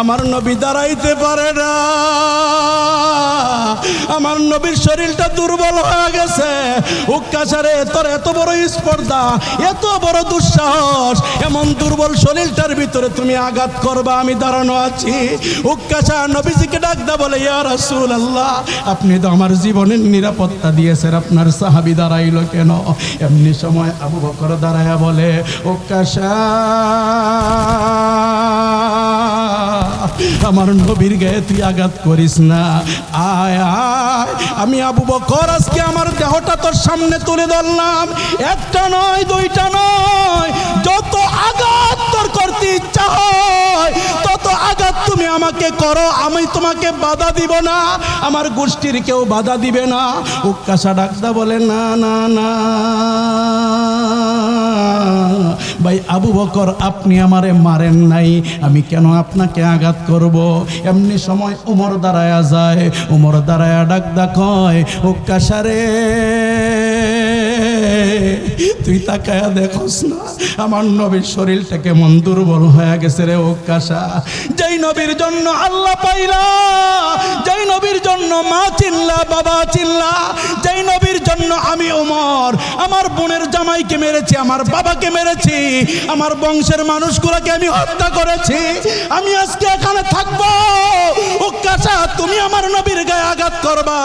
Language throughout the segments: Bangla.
আমার নবী দাঁড়াইতে পারে না, আমার নবীর শরীরটা দুর্বল হয়ে গেছে। উক্কাসারে তোর এত বড় স্পর্ধা, এত বড় দুঃসাহস, এমন দুর্বল শরীরটার ভিতরে তুমি আঘাত করবা, আমি দাঁড়ানো আছি। উক্কাসা নবীজিকে ডাকদা বলে, ইয়া রাসূলুল্লাহ, আপনি তো আমার জীবনের নিরাপত্তা দিয়েছেন, আপনার সাহাবী দাঁড়াইল কেন? এমনি সময় আবু বকর দাঁড়ায়া বলে, উক্কাসা, আমার নবীর গায়ে তুই আঘাত করিস না, আয় আয়। আমি আবু বকর আজকে আমার দেহটা তোর সামনে তুলে ধরলাম, একটা নয় দুইটা নয়, যত আঘাত তোর করতে ইচ্ছা হয় তত আঘাত তুমি আমাকে করো, আমি তোমাকে বাধা দিব না, আমার গোষ্ঠীর কেউ বাধা দিবে না। উক্কাসা ডাকদা বলে, না না না ভাই আবু বকর, আপনি আমারে মারেন নাই, আমি কেন আপনাকে আঘাত করব? এমনি সময় উমর দাঁড়ায়া যায়, উমর দাঁড়ায়া ডাকদা কয়, উক্কাসা রে, তুই তাকায়া দেখোস না আমার নবীর শরীরটা কেমন দুর্বল হয়ে গেছে রে উক্কাসা। যেই নবীর জন্য আল্লাহ পাইলা, যেই নবীর জন্য মা চিল্লা, বাবা চিল্লা, যেই নবীর জন্য আমি ওমর আমার বোনের জামাইকে মেরেছি, আমার বাবাকে মেরেছি, আমার বংশের মানুষগুলোকে আমি হত্যা করেছি, আমি আজকে এখানে থাকবো? উক্কাসা, তুমি আমার নবীর গায়ে আঘাত করবা,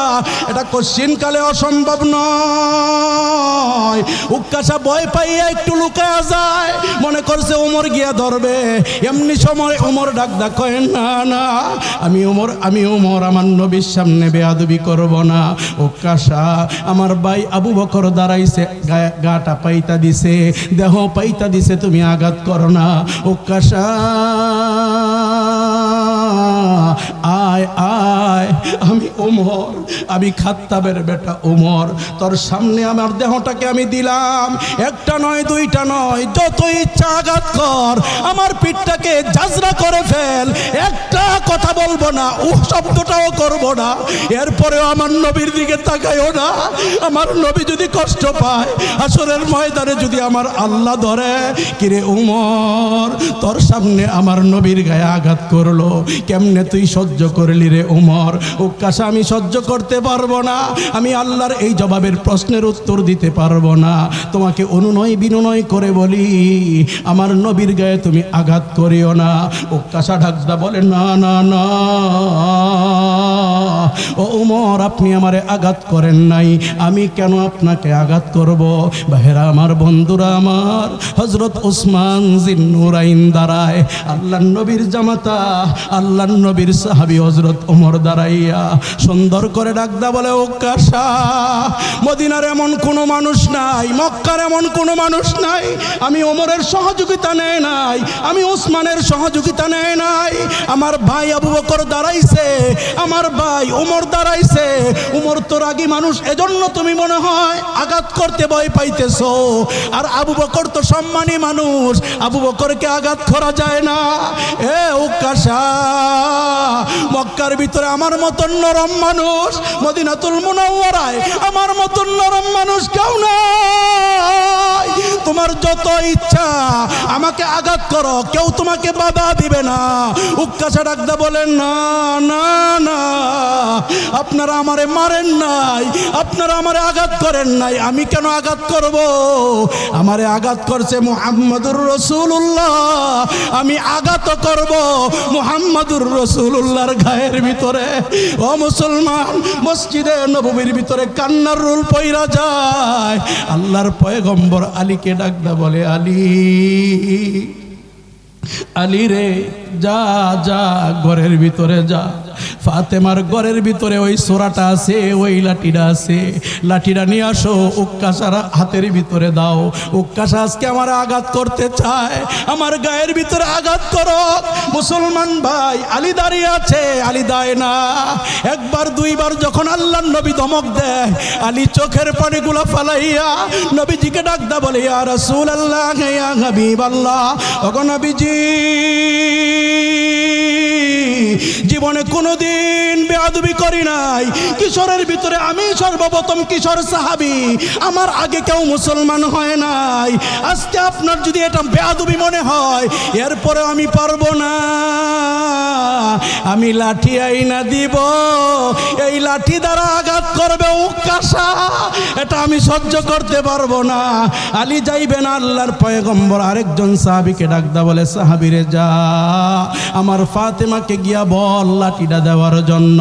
এটা কোশ্চিন কালে অসম্ভব নয়। উক্কাসা ভয় পাইয়া একটু লুকায়া যায়, মনে করছে ওমর গিয়া ধরবে। এমনি সময় ওমর ডাকদা কয়, না না, আমি ওমর আমার নবীর সামনে বেয়াদবি করব না। উক্কাসা, আমার ভাই আবু বকর দাঁড়াইছে, গাটা পাইতা দিছে, দেহ পাইতা দিছে, তুমি আঘাত করো না। উক্কাসা, আয় আয়, আমি ওমর, আমি খাত্তাবের বেটা ওমর, তোর সামনে আমার দেহটাকে আমি দিলাম, একটা নয় দুইটা নয়, যত ইচ্ছা আঘাত কর, আমার পিঠটাকে জাজরা করে ফেল, একটা কথা বলবো না, শব্দটাও করবো না, এরপরেও আমার নবীর দিকে তাকাইও না। আমার নবী যদি কষ্ট পায়, হাসরের ময়দানে যদি আমার আল্লাহ ধরে, কিরে ওমর, তোর সামনে আমার নবীর গায়ে আঘাত করলো, কেমনে তুই সহ্য করলি রে ওমর? উক্কাসা, আমি সহ্য করতে পারবো না, আমি আল্লাহর এই জবাবের প্রশ্নের উত্তর দিতে পারবো না, তোমাকে অনুনয় বিনয় করে বলি, আমার নবীর গায়ে তুমি আঘাত করিও না। উক্কাসা ডাকদা বলে, না না না, ও ওমর, আপনি আমারে আঘাত করেন নাই, আমি কেন আপনাকে আঘাত করব? ভাইরা আমার, বন্ধুরা আমার, হযরত ওসমান জিন্নুরাইন দাঁড়ায়, আল্লাহর নবীর জামাতা, আল্লাহর নবীর সাহাবী হযরত ওমর দাঁড়াইয়া সুন্দর করে ডাকদা বলে, উক্কাসা, মদিনার এমন কোনো মানুষ নাই, মক্কার এমন কোনো মানুষ নাই, আমি ওমরের সহযোগিতা নেই নাই, আমি ওসমানের সহযোগিতা নেই নাই, আমার ভাই আবু বকর দাঁড়াইছে, আমার ভাই ওমর দাঁড়াইছে, ওমর তো রাগী মানুষ, এজন্য তুমি মনে হয় আঘাত করতে ভয় পাইতেছো, আর আবু বকর তো সম্মানী মানুষ, আবু বকরকে আঘাত করা যায় না। এ উক্কাসা, মক্কার ভিতরে আমার মতন নরম মানুষ, মদিনাতুল মুনাওয়ারায় আমার মতন নরম মানুষ কেউ নাই, তোমার যত ইচ্ছা আমাকে আঘাত করো, কেউ তোমাকে বাধা দিবে না। উক্কাসা ডাকদা বলেন, না না না, আপনারা আমারে মারেন নাই, আপনারা আমারে আঘাত করেন নাই, আমি কেন আঘাত করব? আমারে আঘাত করছে মুহাম্মদুর রাসূলুল্লাহ, আমি আঘাত করব মুহাম্মদুর রাসূলুল্লাহর গায়ের ভিতরে। ও মুসলমান, মসজিদে নববীর ভিতরে কান্নার রোল পইরা যায়, আল্লাহর পয়গম্বর আলীকে ডাকদা বলে, আলী, আলী রে, যা যা ঘরের ভিতরে যা, ফাতেমার ঘরের ভিতরে ওই সোরাটা আছে, ওই লাঠিটা আছে, লাঠিটা নিয়ে আসো, উক্কাসার হাতের ভিতরে দাও, উক্কাসা আজকে আমার আঘাত করতে চায়, আমার গায়ের ভিতরে আঘাত করো। মুসলমান ভাই, আলী দাঁড়িয়ে আছে, আলী দেয় না, একবার দুইবার যখন আল্লাহর নবী ধমক দেয়, আলী চোখের পানিগুলো ফালাইয়া নবীজিকে ডাকদা বলে, ইয়া রাসূলুল্লাহ, ইয়া হাবিবাল্লাহ, ওগো নবীজি, জীবনে কোনোদিন বেয়াদবি করি নাই, কিশোরের ভিতরে আমি সর্বপ্রথম কিশোর সাহাবী, আমার আগে কেউ মুসলমান হয় নাই, আজকে আপনার যদি এটা বেয়াদবি মনে হয়, এরপরে আমি পারবো না, আমি লাঠি আইনা দিব, এই লাঠি দ্বারা আঘাত করবে উকাশা, এটা আমি সহ্য করতে পারবো না। আলী যাইবেন, আল্লাহর পয়গম্বর আরেকজন সাহাবীকে ডাকদা বলে, সাহাবীরে যা আমার ফাতেমাকে গিয়া বল লাঠিটা দেওয়ার জন্য।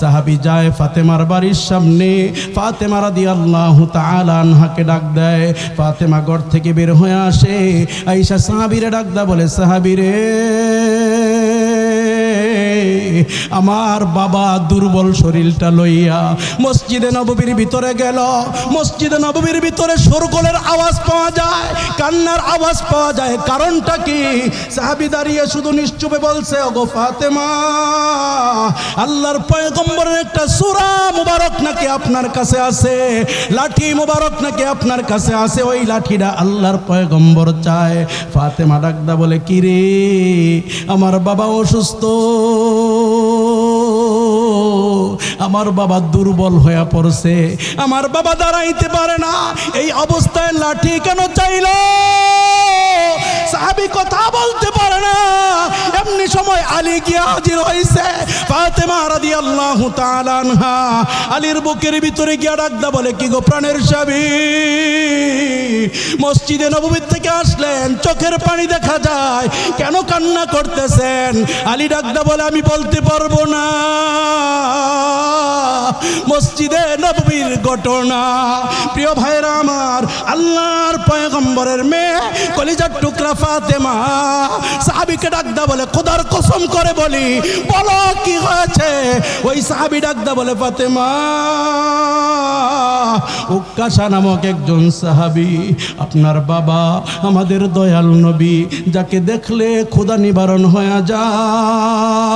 সাহাবী যায় ফাতেমার বাড়ির সামনে, ফাতেমা রাদিয়াল্লাহু তাআলা আনহাকে ডাক দেয়। ফাতেমা ঘর থেকে বের হয়ে আসে, আয়েশা সাহাবীরে ডাকদা বলে, সাহাবীরে আমার বাবা দুর্বল শরীরটা লইয়া মসজিদে নববীর ভিতরে গেল। মসজিদে নববীর ভিতরে শোরগোলের আওয়াজ পাওয়া যায়, কান্নার আওয়াজ পাওয়া যায়। কারণটা কি? সাহাবী দাঁড়িয়ে শুধু নিশ্চুপে বলছে, ওগো ফাতেমা, আল্লাহর পয়গম্বরের একটা সূরা মুবারক নাকি আপনার কাছে আছে, লাঠি মুবারক নাকি আপনার কাছে আছে, ওই লাঠিটা আল্লাহর পয়গম্বর চায়। ফাতেমা ডাকদা বলে, কি রে, আমার বাবা অসুস্থ, আমার বাবা দুর্বল হয়ে পড়ছে, আমার বাবা দাঁড়াইতে পারে না, এই অবস্থায় লাঠি কেন চাইল? সাহাবী কথা বলতে পারে না। এমনি সময় আলী গিয়ে হাজির হয়েছে। ফাতেমা রাদিয়াল্লাহু তাআলা আনহা আলীর বুকের ভিতরে গিয়ে ডাকদা বলে, কি গো প্রাণের স্বামী, মসজিদে নববী থেকে আসলেন, চোখের পানি দেখা যায়, কেন কান্না করতেছেন? আলী ডাকদা বলে, আমি বলতে পারবো না, মসজিদে নববীর ঘটনা। প্রিয় ভাইরা আমার, আল্লাহর পয়গম্বরের মেয়ে কলিজার টুকরা ফাতেমা সাহাবীকে ডাকদা বলে, খোদার কসম করে বলি, বলো কি হয়েছে? ওই সাহাবী ডাকদা বলে, ফাতেমা, উকাশা নামক একজন সাহাবী, আপনার বাবা আমাদের দয়াল নবী, যাকে দেখলে ক্ষুধা নিবারণ হয়ে যায়,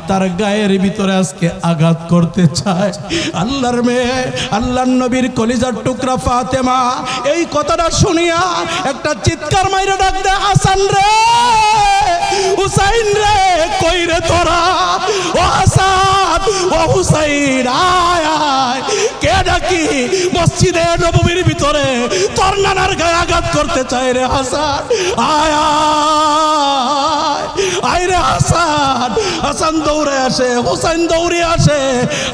তার গায়ের ভিতরে আজকে আঘাত করতে চায়। আল্লাহর মেয়ে, আল্লাহর নবীর কলিজার টুকরা ফাতেমা এই কথাটা শুনিয়া একটা চিৎকার মাইরে ডাক দেয়, হাসান রে, হুসাইন রে, কই রে তোরা? ও হাসান, ও হুসাইন, আয় আয়। কে ডাকি? মসজিদে নববীর ভিতরে তোর নানার গায়ে আঘাত করতে চায় রে হাসান, আয় আয়, আয় রে হাসান। হাসান দৌড়ে আসে, হুসাইন দৌড়ে আসে।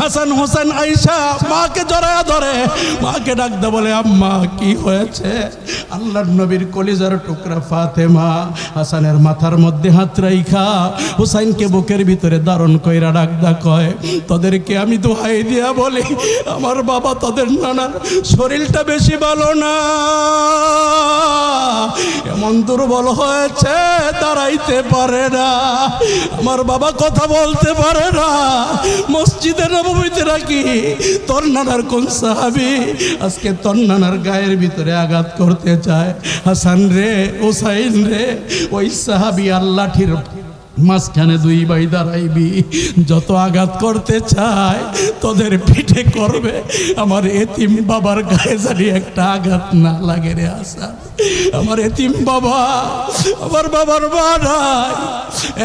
হাসান হুসাইন আয়েশা মাকে জড়ায়া ধরে, মাকে ডাকতে বলে, আম্মা কি হয়েছে? আল্লাহর নবীর কলিজার টুকরা ফাতেমা হাসানের মাথার মধ্যে হাত রাইখা হুসাইনকে বুকের ভিতরে ধারণ কইরা ডাকদা কয়, তোদেরকে আমি দোহাই দিয়া বলি, আমার বাবা তোদের নানার শরীরটা বেশি ভালো না, এমন দুর্বল হয়েছে দাঁড়াইতে পারে না, আমার বাবা কথা বলতে পারে না। মসজিদে নববীতে রাখি তোর নানার কোন সাহাবী আজকে তোর নানার গায়ের ভিতরে আঘাত করতে চায়? হাসান রে, হুসাইন রে, ওই সাহাবী আল্লাহর মাঝখানে দুই ভাই দাঁড়াইবি, যত আঘাত করতে চায় তোদের পিঠে করবে, আমার এতিম বাবার গায়ে জানি একটা আঘাত না লাগে রে হাসান। আমার এতিম বাবা, আমার বাবার মা নাই,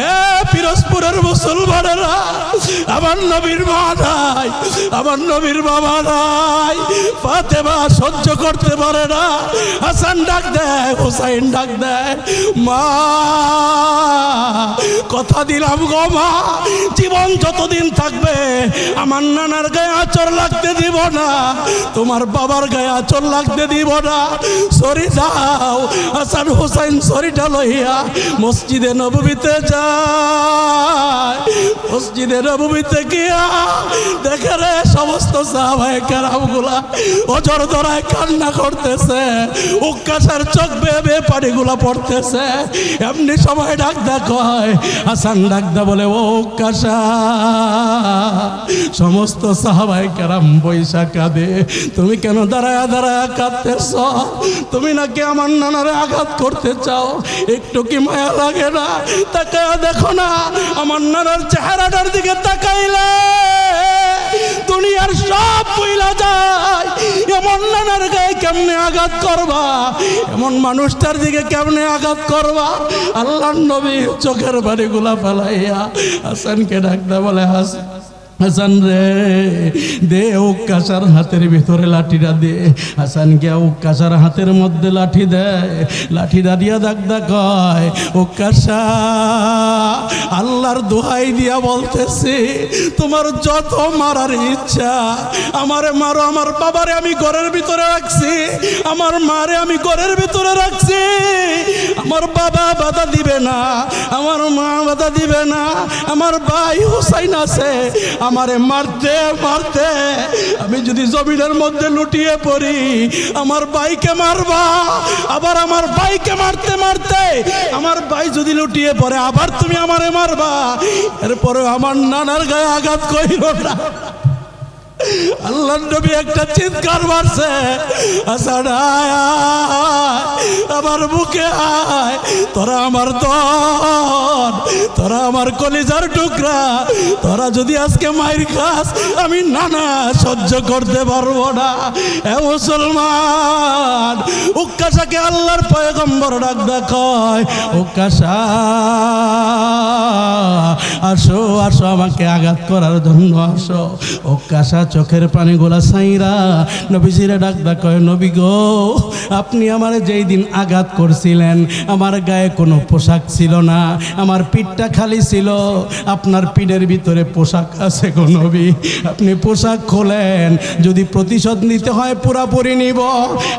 এ পিরোজপুরের মুসলমানেরা, আমার নবীর মা নাই, আমার নবীর বাবা নাই। ফাতেমা সহ্য করতে পারে না, হাসান ডাক দেয়, হুসাইন ডাক দেয়, মা কথা দিলাম গো মা, জীবন যতদিন থাকবে আমার নানার গায়ে আঁচড় লাগতে দিব না, তোমার বাবার গায়ে আঁচড় লাগতে দিব না, সরি যাও। হাসান হুসাইন সরিটা লইয়া মসজিদে নববীতে যায়। মসজিদে নববীতে গিয়া দেখে রে সমস্ত সাহাবায়ে কেরামগুলা ওজর ধরায় কান্না করতেছে, উকাশার চোখ বেয়ে বেয়ে পানিগুলা পড়তেছে। এমনি সময় ডাকদা কয়, হাসান ডাকদা বলে, ও উকাশা। সমস্ত সাহাবায়ে কেরাম বৈশা কাঁদে, তুমি কেন দাঁড়ায়া দাঁড়ায়া কাঁদতেছ? তুমি নাকি আমার নানারে আঘাত করতে চাও? একটু কি মায়া লাগে না? তাকায়া দেখো না আমার নানার চেহারাটার দিকে তাকাইলে দুনিয়ার সব ভুইলা যায়। এমন নানার গায়ে কেমনে আঘাত করবা? এমন মানুষটার দিকে কেমনে আঘাত করবা? আল্লাহর নবী চোখের বাড়িগুলা ফেলাইয়া হাসানকে ডাকতে বলে, হাসান রে দে উক্কাশার হাতের ভিতরে লাঠিটা দে। হাসান গিয়া উক্কাশার হাতের মধ্যে লাঠি দেয়, লাঠিটা দিয়া দাগদা কয় উক্কাশা আল্লাহর দোহাই দিয়া বলতেছি তোমার যত মারার ইচ্ছা আমারে মারো, আমার বাবারে আমি ঘরের ভিতরে রাখছি, আমার মারে আমি ঘরের ভিতরে রাখছি, আমার বাবা বাধা দিবে না, আমার মা বাধা দিবে না, আমার ভাই হুসাইন আছে আমারে মারতে মারতে আমি যদি জমিনের মধ্যে লুটিয়ে পড়ি আমার ভাইকে মারবা, আবার আমার ভাইকে মারতে মারতে আমার ভাই যদি লুটিয়ে পড়ে আবার তুমি আমারে মারবা, এরপরে আমার নানার গায়ে আঘাত কইরো না। আল্লাহর নবী একটা চিৎকার মারছে, হাসান আয় আমার বুকে আয়, তোরা আমার দন, তোরা আমার কলিজার টুকরা, তোরা যদি আজকে মায়ের খাস আমি নানা সহ্য করতে পারবো না। এ মুসলমান উক্কাশাকে আল্লাহর পয়গম্বর ডাক দেখায়, উক্কাশা আসো আসো আমাকে আঘাত করার জন্য আসো। উক্কাশা চোখের পানিগুলা সাইরা নবীজিরে ডাক দেখায়, নবী গো আপনি আমার যেই দিন আঘাত করছিলেন আমার গায়ে কোনো পোশাক ছিল না, আমার পিঠটা খালি ছিল, আপনার পিঠের ভিতরে পোশাক আছে গো নবী, আপনি পোশাক খোলেন, যদি প্রতিশোধ নিতে হয় পুরাপুরি নিব,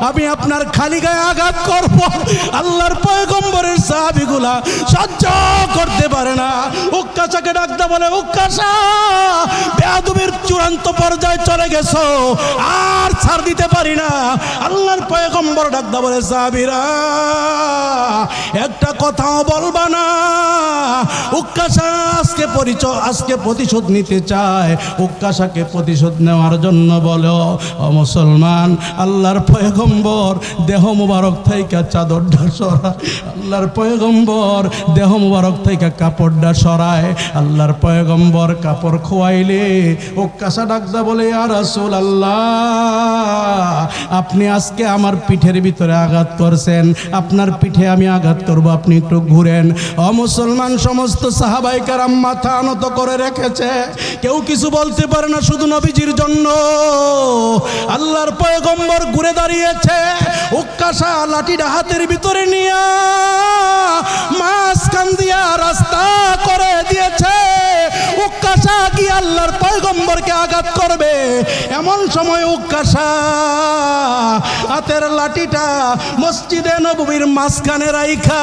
আমি আপনার খালি গায়ে আঘাত করব। আল্লাহর পয়গম্বরের সাহাবীগুলা সহ্য করতে পারে না, উক্কাশাকে ডাকতে বলে উক্কাশা বেয়াদবির চূড়ান্ত পর্যায়ে চলে গেছো, আর ছাড় দিতে পারি না। আল্লাহর পয়গম্বর ডাকতে বলে সাহাবীরা একটা কথাও বলবা না, উক্কাশা আজকে প্রতিশোধ নিতে চায়, উক্কাশাকে প্রতিশোধ নেওয়ার জন্য বলো। ও মুসলমান আল্লাহর পয়গম্বর দেহ মুবারক থেকে চাদরটা সরায়, আল্লাহর পয়গম্বর দেহ মুবারক থেকে কাপড়টা সরায়, আল্লাহর পয়গম্বর কাপড় খোয়াইলে উক্কাশা ডাকদা বলে ইয়া রাসূলুল্লাহ আপনি আজকে আমার পিঠের ভিতরে আঘাত করছেন, আপনার পিঠে আমি আঘাত করব, আপনি একটু ঘুরেন। ও মুসলমান সমস্ত সাহাবায়ে কেরাম মাথা নত করে রেখেছে, কেউ কিছু বলতে পারে না, শুধু নবীজির জন্য আল্লাহর পয়গম্বর ঘুরে দাঁড়িয়েছে, উক্কাশা লাঠিটা হাতের ভিতরে নিয়ে মাঝখান দিয়া রাস্তা করে দিয়েছে, উক্কাশা কি আল্লাহর পয়গম্বরকে আঘাত করবে, এমন সময় উক্কাশা হাতের লাঠিটা মসজিদে নববীর মাঝখানে রাইখা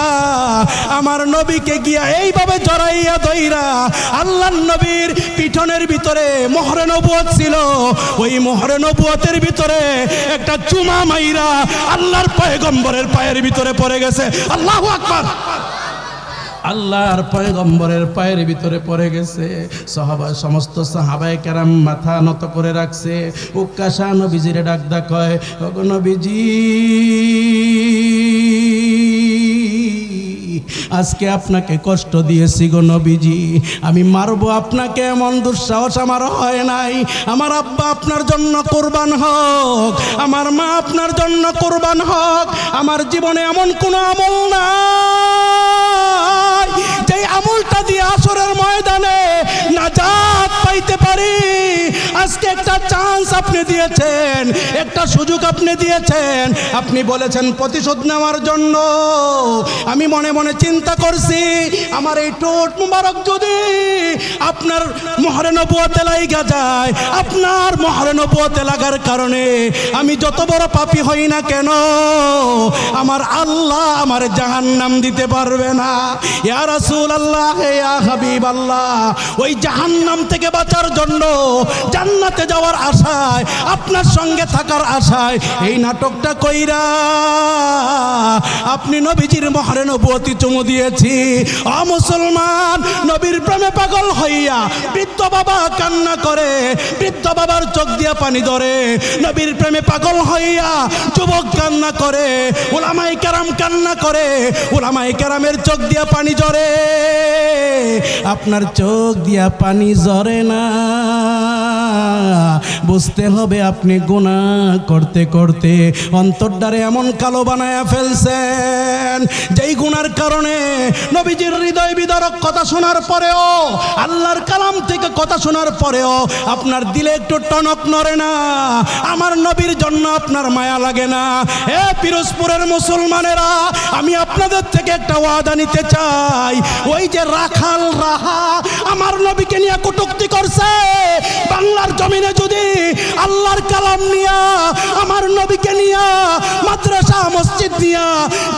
আমার নবীকে গিয়া এইভাবে জড়াইয়া ধইরা আল্লাহর নবীর পিঠনের ভিতরে মোহরে নবুয়ত ছিল, ওই মোহরে নবুয়তের ভিতরে একটা চুমা মাইরা আল্লাহর পয়গম্বরের পায়ের ভিতরে পড়ে গেছে। আল্লাহু আকবার। আল্লাহর পয়গম্বরের পায়ের ভিতরে পড়ে গেছে। সমস্ত সাহাবায়ে কেরাম মাথা নত করে রাখছে। উক্কাশা নবীজিরে ডাকদা কয়, ওগো নবীজি আজকে আপনাকে কষ্ট দিয়েছি গো নবীজি, আমি মারবো আপনাকে এমন দুঃসাহস আমার হয় নাই। আমার আব্বা আপনার জন্য কোরবান হোক, আমার মা আপনার জন্য কোরবান হোক, আমার জীবনে এমন কোনো আমল নাই যেই আমলটা দিয়ে আসরের ময়দানে নাজাত পাইতে পারি। আজকে একটা চান্স আপনি দিয়েছেন, একটা সুযোগ আপনি দিয়েছেন, আপনি বলেছেন প্রতিশোধ নেওয়ার জন্য। আমি মনে মনে চিন্তা করছি আমার এই ঠোঁট মুবারক যদি আপনার মোহরে নবুয়তে লাগা যায়, আপনার মোহরে নবুয়তে লাগার কারণে আমি যত বড় পাপী হই না কেন আমার আল্লাহ আমার জাহান্নাম দিতে পারবে না। ইয়া রাসূলুল্লাহ ইয়া হাবিবাল্লাহ, ওই জাহান্নাম থেকে বাঁচার জন্য জান্নাতে যাওয়ার আশায় আপনার সঙ্গে থাকার আশায় এই নাটকটা কইরা আপনি নবীজির মোহরে নবুয়তি চুমু দিয়েছি। ও মুসলমান নবীর প্রেমে পাগল হইয়া বৃদ্ধ বাবা কান্না করে, বৃদ্ধ বাবার চোখ দিয়া পানি ধরে, নবীর প্রেমে পাগল হইয়া যুবক কান্না করে, উলামায়ে কেরাম কান্না করে, উলামায়ে কেরামের চোখ দিয়া পানি ঝরে। আপনার চোখ দিয়া পানি ঝরে না, বুঝতে হবে আপনি গুনাহ করতে করতে অন্তরটারে এমন কালো বানায়া ফেলছেন যেই গুনার কারণে নবীজির হৃদয় বিদারক কথা শোনার পরেও, আল্লাহর কালাম থেকে কথা শোনার পরেও আপনার দিলে একটু টনক নড়ে না, আমার নবীর জন্য আপনার মায়া লাগে না। এ পিরোজপুরের মুসলমানেরা, আমি আপনাদের থেকে একটা ওয়াদা নিতে চাই, ওই যে রাখাল রাহা আমার নবীকে নিয়ে কটূক্তি করছে, বাংলার জমিনে যদি আল্লাহর কালাম নিয়া, আমার নবীকে নিয়া, মাদ্রাসা মসজিদ নিয়া,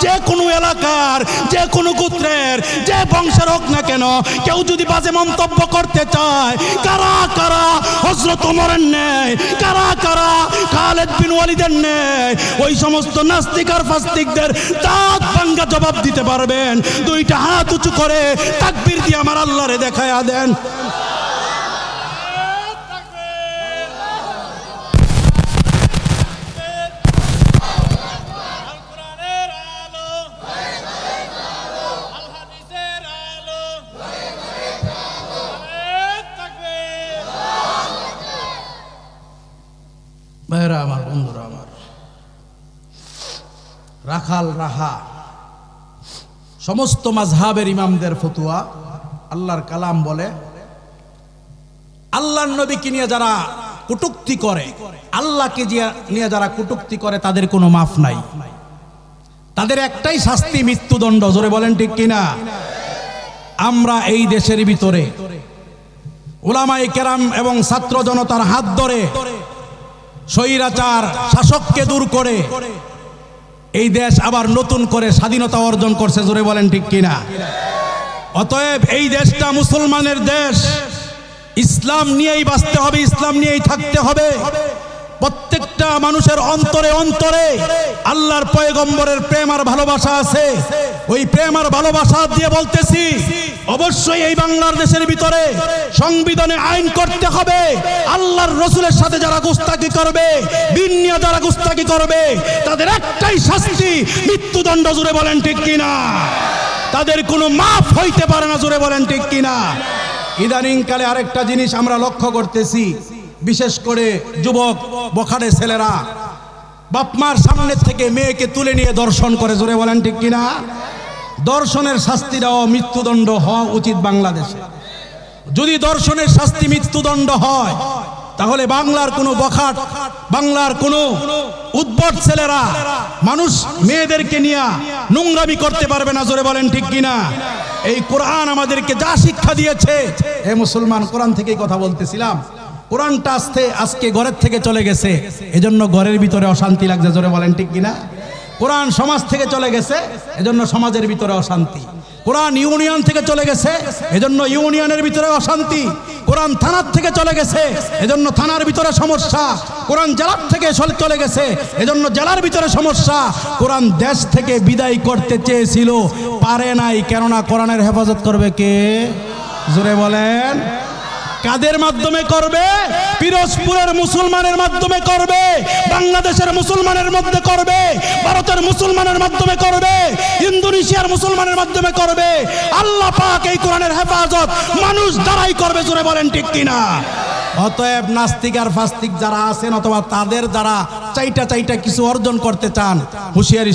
যে কোনো এলাকার যে কোনো গোত্রের যে বংশের হোক না কেন, কেউ যদি বাজে মন্তব্য করতে চায়, কারা কারা হযরত ওমরের নেয়, কারা কারা খালিদ বিন ওয়ালিদের নেয়, ওই সমস্ত নাস্তিক আর ফাস্তিকদের দাঁত ভাঙ্গা জবাব দিতে পারবেন? দুইটা হাত উঁচু করে তাকবীর দিয়ে আমার আল্লাহরে দেখায়া দেন। ভাইরা আমার, বন্ধুরা আমার, রাখাল রাহা সমস্ত মাযহাবের ইমামদের ফতোয়া, আল্লাহর কালাম বলে আল্লাহর নবীকে নিয়ে যারা কটূক্তি করে, আল্লাহকে নিয়ে যারা কটূক্তি করে, তাদের কোনো মাফ নাই, তাদের একটাই শাস্তি, মৃত্যুদণ্ড। জোরে বলেন ঠিক কিনা? আমরা এই দেশের ভিতরে উলামায়ে কেরাম এবং ছাত্র জনতার হাত ধরে স্বৈরাচার শাসককে দূর করে এই দেশ আবার নতুন করে স্বাধীনতা অর্জন করছে। জোরে বলেন ঠিক কিনা? অতএব এই দেশটা মুসলমানের দেশ, ইসলাম নিয়েই বাঁচতে হবে, ইসলাম নিয়েই থাকতে হবে। প্রত্যেকটা মানুষের অন্তরে অন্তরে আল্লাহর পয়গম্বরের প্রেম আর ভালোবাসা আছে। ওই প্রেম আর ভালোবাসা দিয়ে বলতেছি, অবশ্যই এই বাংলাদেশের ভিতরে সংবিধানে আইন করতে হবে, আল্লাহর রসুলের সাথে যারা গুস্তাখি করবে, দিন নিয়ে যারা গুস্তাখি করবে, তাদের একটাই শাস্তি, মৃত্যুদণ্ড। জোরে বলেন ঠিক কিনা? তাদের কোনো মাফ হইতে পারে না। জোরে বলেন ঠিক কিনা? ইদানিং কালে আরেকটা জিনিস আমরা লক্ষ্য করতেছি, বিশেষ করে যুবক বখাটে ছেলেরা বাপমার সামনে থেকে মেয়েকে তুলে নিয়ে দর্শন করে। জোরে বলেন ঠিক কিনা? দর্শনের শাস্তি দেওয়া, মৃত্যুদণ্ড হওয়া উচিত বাংলাদেশে। যদি দর্শনের শাস্তি মৃত্যুদণ্ড হয়, তাহলে বাংলার কোনো বখাট, বাংলার কোনো উদ্ভট ছেলেরা মানুষ মেয়েদেরকে নিয়ে নোংরামি করতে পারবে না। জোরে বলেন ঠিক কিনা? এই কোরআন আমাদেরকে যা শিক্ষা দিয়েছে, হে মুসলমান, কোরআন থেকেই কথা বলতেছিলাম, কোরআনটা আজকে ঘরের থেকে চলে গেছে, এজন্য ঘরের ভিতরে অশান্তি লাগছে। জোরে বলেন ঠিক কিনা? কোরআন সমাজ থেকে চলে গেছে, এজন্য সমাজের ভিতরে অশান্তি। কোরআন ইউনিয়ন থেকে চলে গেছে, এজন্য ইউনিয়নের ভিতরে অশান্তি। কোরআন থানার থেকে চলে গেছে, এজন্য থানার ভিতরে সমস্যা। কোরআন জেলার থেকে চলে গেছে, এজন্য জেলার ভিতরে সমস্যা। কোরআন দেশ থেকে বিদায় করতে চেয়েছিল, পারে নাই। কেননা কোরআনের হেফাজত করবে কে? জোরে বলেন। কাদের মাধ্যমে করবে? পিরোজপুরের মুসলমানের মাধ্যমে করবে, বাংলাদেশের মুসলমানের মধ্যে করবে, ভারতের মুসলমানের মাধ্যমে করবে, ইন্দোনেশিয়ার মুসলমানের মাধ্যমে করবে। আল্লাহ পাক এই কোরআনের হেফাজত মানুষ দ্বারাই করবে। জোরে বলেন ঠিক কিনা? অতএব নাস্তিক আর ফাস্তিক যারা আছেন, অথবা তাদের যারা চাইটা কিছু অর্জন করতে চান, হুঁশিয়ারি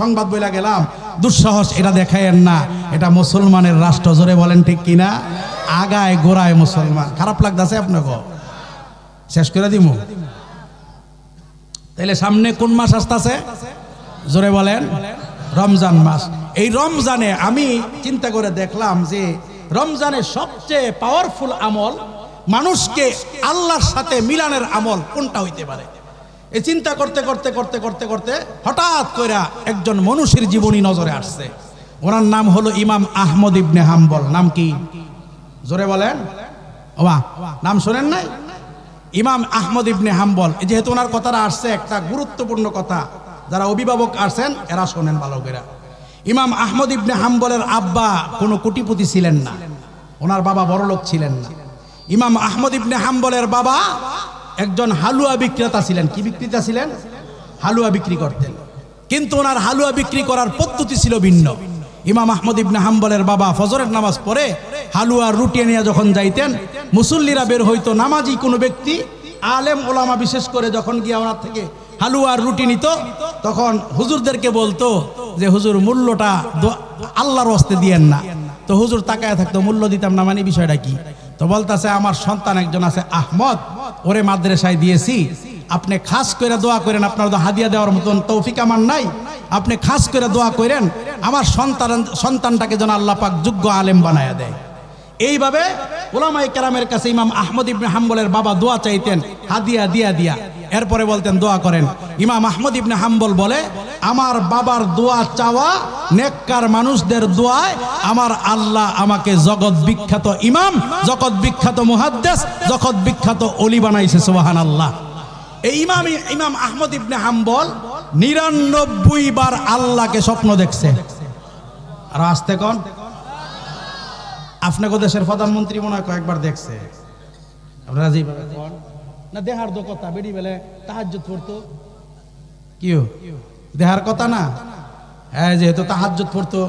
সংবাদ বইলা গেলাম, দুঃসাহস এটা দেখায়েন না। এটা মুসলমানের রাষ্ট্র। জোরে বলেন ঠিক কিনা? আগায় গোড়ায় মুসলমান। খারাপ লাগতেছে আপনাকে? শেষ করে দিব। তাইলে সামনে কোন মাস আসতেছে? জোরে বলেন। রমজান মাস। এই রমজানে আমি চিন্তা করে দেখলাম যে রমজানের সবচেয়ে পাওয়ারফুল আমল, মানুষকে আল্লাহর সাথে মিলানের আমল কোনটা হইতে পারে? এই চিন্তা করতে করতে করতে করতে করতে হঠাৎ করে একজন মনীষীর জীবনী নজরে আসছে। ওনার নাম হলো ইমাম আহমদ ইবনে হাম্বল। নাম কি? জোরে বলেন। নাম শোনেন নাই? ইমাম আহমদ ইবনে হাম্বল। যেহেতু ওনার কথাটা আসছে, একটা গুরুত্বপূর্ণ কথা, যারা অভিভাবক আসছেন এরা শোনেন ভালো করে। ইমাম আহমদ ইবনে হাম্বলের আব্বা কোনো কোটিপতি ছিলেন না, ওনার বাবা বড়লোক ছিলেন না। ইমাম আহমদ ইবনে হাম্বলের বাবা একজন হালুয়া বিক্রেতা ছিলেন। কি বিক্রেতা ছিলেন? হালুয়া বিক্রি করতেন। কিন্তু ওনার হালুয়া বিক্রি করার পদ্ধতি ছিল ভিন্ন। ইমাম আহমদ ইবনে হাম্বলের বাবা ফজরের নামাজ পড়ে হালুয়া রুটি নিয়ে যখন যাইতেন, মুসল্লিরা বের হইতো, নামাজি কোনো ব্যক্তি আলেম ওলামা বিশেষ করে যখন গিয়ে ওনার থেকে হালুয়া আর রুটি নিত, তখন হুজুরদেরকে বলতো যে হুজুর মূল্যটা আল্লাহর হস্তে দিয়েন না। তো হুজুর তাকায় থাকতো, মূল্য দিতাম না মানে বিষয়টা কি? তো বলতেছে আমার সন্তান একজন আছে আহমদ, ওরে মাদ্রাসায় দিয়েছি, আপনি খাস করে দোয়া করেন, আপনার তো হাদিয়া দেওয়ার মতন তৌফিক আমার নাই, আপনি খাস করে দোয়া করেন আমার সন্তানটাকে যেন আল্লাহ পাক যোগ্য আলেম বানায়া দেয়। এইভাবে উলামায়ে কেরামের কাছে ইমাম আহমদ ইবনে হাম্বলের বাবা দোয়া চাইতেন হাদিয়া দিয়া। এরপরে বলতেন দোয়া করেন। ইমাম আহমদ ইবনে হাম্বল বলে আমার বাবার দোয়া চাওয়া নেককার মানুষদের দোয়ায় আমার আল্লাহ আমাকে জগৎ বিখ্যাত ইমাম, জগৎ বিখ্যাত মুহাদ্দিস, জগৎ বিখ্যাত ওলি বানাইছে। সুবহানাল্লাহ। এই ইমাম আহমদ ইবনে হাম্বল 99 বার আল্লাহকে স্বপ্ন দেখছে। আর আসতে কোন আপনাকে দেশের প্রধানমন্ত্রী মনে হয় কয়েকবার দেখছে। আপনারা যেভাবে না দেহার দো কথা বেড়ি বেলে তাহাজ্জুদ পড়তো, কিও দেহার কথা না, হ্যাঁ যেহেতু তাহাজ্জুদ পড়তো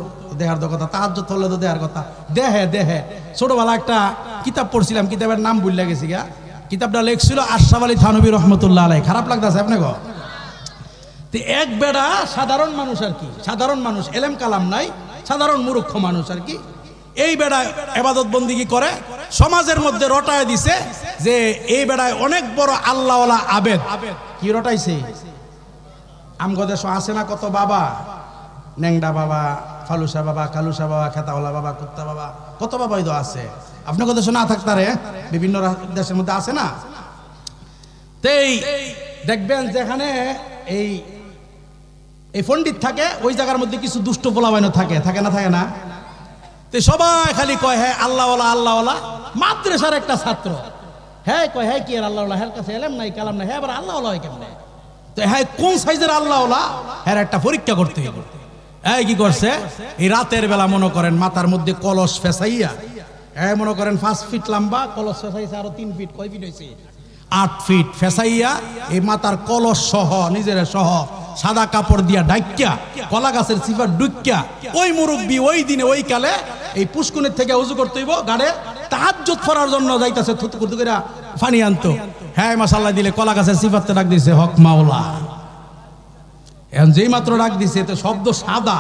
দেহার দো কথা, তাহাজ্জুদ পড়লে তো দেহার কথা। দেহে ছোটবেলা একটা কিতাব পড়ছিলাম, কিতাবের নাম ভুলে গেছি গা, কিতাবটা লেখছিল আশরাফ আলী থানভী রহমতুল্লাহ আলাইহি। খারাপ লাগতেছে আপনাকে? তো এক বেড়া সাধারণ মানুষ আর কি, সাধারণ মানুষ, এলেম কালাম নাই, সাধারণ মূর্খ মানুষ আর কি। এই বেড়ায় ইবাদত বন্দিগি করে, সমাজের মধ্যে রটায় দিছে যে এই বেড়ায় অনেক বড় আল্লাহওয়ালা আবেদ। কি রটাইছে? আমগদেশ আছে না কত বাবা, নেংডা বাবা, ফালুসা বাবা, কালুসা বাবা, খেতাওয়ালা বাবা, কুত্তা বাবা, কত বাবাই তো আছে। আপনার দেশে না থাকতারে বিভিন্ন দেশের মধ্যে আছে না? তেই দেখবেন যেখানে এই পণ্ডিত থাকে ওই জায়গার মধ্যে কিছু দুষ্ট পোলাবাইন থাকে না? তো সবাই খালি কয় হ্যাঁ আল্লাহওয়ালা আল্লাহওয়ালা। মাদ্রাসার একটা ছাত্র হ্যাঁ কয় হ্যাঁ কি আর আল্লাহওয়ালা, হ্যাঁ কাছে এলাম নাই কালাম নাই, হ্যাঁ আবার আল্লাহওয়ালা হয় কেমনে? তো হ্যাঁ কোন সাইজের আল্লাহওয়ালা, হ্যাঁ একটা পরীক্ষা করতে হবে। এই কি করছে, এই রাতের বেলা মনে করেন মাথার মধ্যে কলস ফেসাইয়া, হ্যাঁ মনে করেন 5 ফিট লম্বা কলস ফেসাইছে, আরো 3 ফিট, কয় ফিট হয়েছে? 8 ফিট ফেসাইয়া এই মাথার কলস সহ নিজের সহ সাদা কাপড় দিয়া ডাইক্যা কলা গাছের সিফার ডুক্যা ওই মুরব্বী ওই দিনে ওই কালে এই পুষ্কুনের থেকে উজু করতে হইব, গাড়ে তাহাজ্জুদ পড়ার জন্য যাইতাছে, থুতু করে পানি আনতো। হ্যাঁ মাশাআল্লাহ দিলে কলা গাছের সিফাতে ডাক দিছে হক মাওলা। এখন যেই মাত্র ডাক দিছে তো শব্দ সাদা,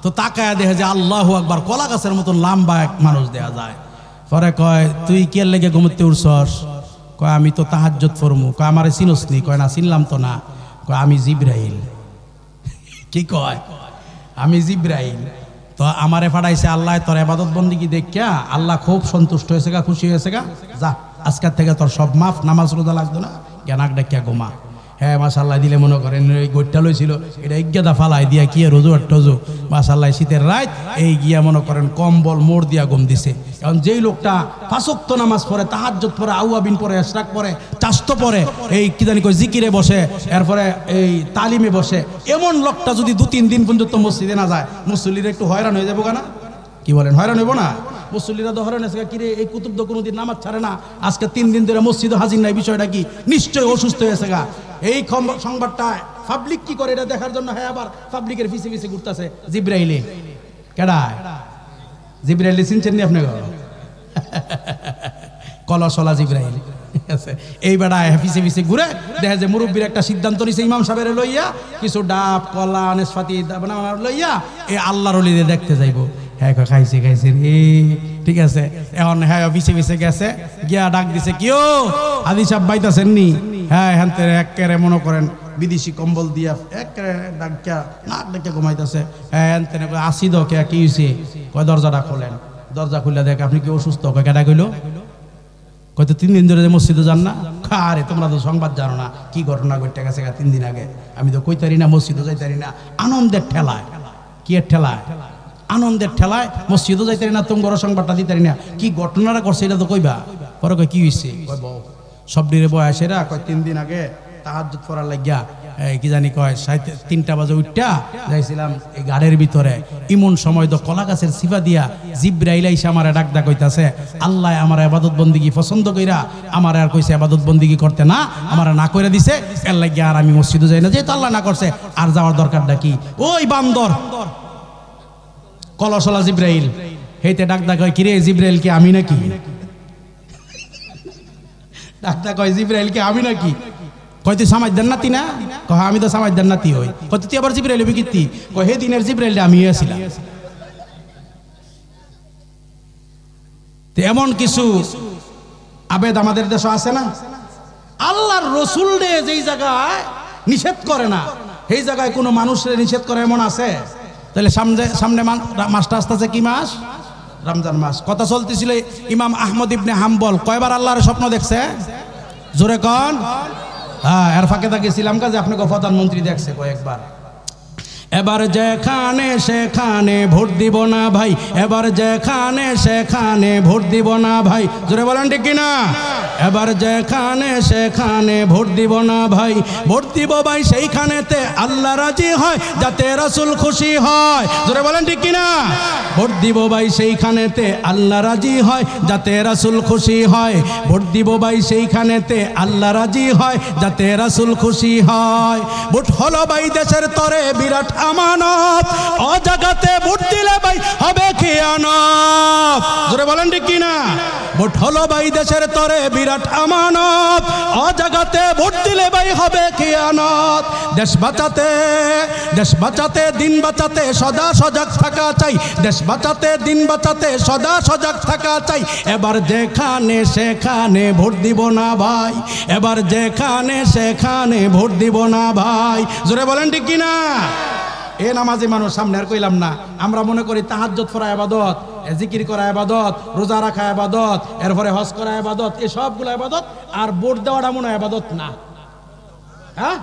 তো তাকায়া দেখে যে আল্লাহু আকবার, কলা গাছের মতো লম্বা এক মানুষ দেখা যায়। পরে কয় তুই কে লেগে ঘুমোতে উঠছস? কয় আমি তো তাহাজ্জুদ পড়মু। কয় আমারে চিনস নি? কয় না চিনলাম তো না। কয় আমি জিব্রাইল। কি কয়? আমি জিব্রাইল। তো আমারে পাঠাইছে আল্লাহ তোর ইবাদত বন্দেগী দেখিয়া আল্লাহ খুব সন্তুষ্ট হয়েছে গা, খুশি হয়েছে গা, যা আজকের থেকে তোর সব মাফ, নামাজ রোজা লাগতো না, জ্ঞানাক ডাকিয়া ঘুমা। হ্যাঁ মাশাআল্লাহ দিলে মনে করেন এই গোটটা লইছিল এটা ইজ্ঞাদা ফালাই দিয়া কি রোজু টজু, মাশাআল্লাহ শীতের রাত এই গিয়া মনে করেন কম্বল মোড় দিয়া ঘুম দিছে। এখন যেই লোকটা 5 ওয়াক্ত নামাজ পড়ে, তাহাজ্জুদ পড়ে, আউয়াবিন পড়ে, ইশরাক পড়ে, চাস্ত পড়ে, এই কি জানি কয় জিকিরে বসে, এরপরে এই তালিমে বসে, এমন লোকটা যদি 2-3 দিন পর্যন্ত মসজিদে না যায়, মুসল্লিরা একটু হয়রান হয়ে যাবো না? কি বলেন, হয়রান হইব না? মুসল্লিরা তো হয়রান হয়েছে, কিরে এই কুতুব তো কোনোদিন নামাজ ছাড়ে না, আজকে 3 দিন ধরে মসজিদে হাজির নাই, বিষয়টা কি? নিশ্চয়ই অসুস্থ হয়েছে গা। এই সংবাদটা পাবলিক কি করে এটা দেখার জন্য হ্যাঁ আবার পাবলিকের পিছে পিছে ঘুরতেছে জিব্রাইলে। কেডা জিব্রাইল? চিনছেন নি আপনি? কলসলা জিব্রাইল। এই বেড়া পিছে পিছে ঘুরে দেখা যায় মুরব্বীর একটা সিদ্ধান্ত নিছে ইমাম সাহেবের লইয়া কিছু ডাব কলা নেসফাতি লইয়া এই আল্লাহর ওলিরে দেখতে যাইব। হ্যাঁ খাইছে রে, ঠিক আছে। এখন হ্যাঁ পিছে পিছে গেছে, গিয়া ডাক দিছে কিও হাদি সাহেব বাইতাছেন নি? হ্যাঁ হ্যাঁ একেবারে মনে করেন বিদেশি কম্বল দিয়া একেবারে ডাকিয়া নাক ডেকে ঘুমাইতেছে। হ্যাঁ আসি দো কে কি হয়েছে? কয় দরজাটা খোলেন। দরজা খুলে দেখ আপনি কি অসুস্থ? কয় কেডা কইল? কয়তো 3 দিন ধরে মসজিদে যান না। আরে তোমরা তো সংবাদ জানো না কি ঘটনা ঘটে গেছে 3 দিন আগে। আমি তো কইতারি না, মসজিদও যাইতারি না, আনন্দের ঠেলায়। কি এর ঠেলায়? আনন্দের ঠেলায় মসজিদও যাইতারি না, তোমার সংবাদটা দিতারি না। কি ঘটনাটা করছে এটা তো কইবা। পরে কয় কি হয়েছে? কয় বউ সব ডিরে বয়সেরা কয় 3 দিন আগে তাহাজ্জুদ পড়ার লাগিয়া কি জানি কয় 3টা বাজে উঠটা যাইছিলাম এই গাড়ির ভিতরে, ইমন সময় তো কলা গাছের সিফা দিয়া জিব্রাইল আইসা আমারে ডাক কইতাছে আল্লাহ আমার ইবাদত বন্দেগী পছন্দ কইরা আমার আর কইছে ইবাদত বন্দেগী করতে না, আমার না কইরা দিছে, এর লাগিয়া আর আমি মসজিদে যাই না, যেহেতু আল্লাহ না করছে আর যাওয়ার দরকারটা কি? ওই বান্দর কলসলা জিব্রাইল হেইতে ডাক কয় কিরে জিব্রাইল কি আমি নাকি? ডাক্তার কয় জিব্রাইলকে আমি নাকি? কয় তুই সামাইদার নাতি না? কয় আমি তো সামাইদার নাতি হই। কয় তুই আবার জিব্রাইল হবি কীর্তি? কয় হে দিনের জিব্রাইলটা আমি আসছিলাম। এমন কিছু আবেদ আমাদের দেশে আছে না? আল্লাহর রসুল রে যেই জায়গায় নিষেধ করে না সেই জায়গায় কোনো মানুষের নিষেধ করে এমন আছে? তাহলে সামনে মাসটা আসতেছে কি মাস? রমজান মাস। কথা চলতেছিল ইমাম আহমদ ইবনে হাম্বল কয়বার আল্লাহর স্বপ্ন দেখছে? জোরে কন। হ্যাঁ, এর ফাঁকে গেছিলাম কাজে আপনাকে প্রধানমন্ত্রী দেখছে কয়েকবার। এবার যেখানে সেখানে ভোট দিব না ভাই, এবার যেখানে সেখানে ভোট দিব না ভাই, জোরে বলেন ঠিক কিনা? এবার যেখানে সেখানে ভোট দিব না ভাই, ভোট দিব ভাই সেইখানেতে আল্লাহ রাজি হয় যাতে রাসূল খুশি হয়, জোরে বলেন ঠিক কিনা? ভোট দিব ভাই সেইখানেতে আল্লাহ রাজি হয় যাতে রাসূল খুশি হয়, ভোট দিব ভাই সেইখানেতে আল্লাহ রাজি হয় যাতে রাসূল খুশি হয়। ভোট হলো ভাই দেশের তরে বিরাট আমানত, ও জায়গাতে ভোট দিলে ভাই হবে খিয়ানত, জোরে বলেন ঠিক কিনা? ভোট হলো ভাই দেশের তরে বিরাট আমানত, ও জায়গাতে ভোট দিলে ভাই হবে খিয়ানত। দেশ বাঁচাতে দিন বাঁচাতে সদা সজাগ থাকা চাই, দেশ বাঁচাতে দিন বাঁচাতে সদা সজাগ থাকা চাই। এবার যেখানে সেখানে ভোট দিব না ভাই, এবার যেখানে সেখানে ভোট দিব না ভাই, জোরে বলেন ঠিক কিনা? এ নামাজি মানুষ সামনে আর কইলাম না। আমরা মনে করি তাহাজ্জুদ পড়া ইবাদত, জিকির করা ইবাদত, রোজা রাখা ইবাদত, এরপরে হজ করা ইবাদত, এই সবগুলো ইবাদত। আর ভোট দেওয়াটা মনে হয় ইবাদত না। হ্যাঁ,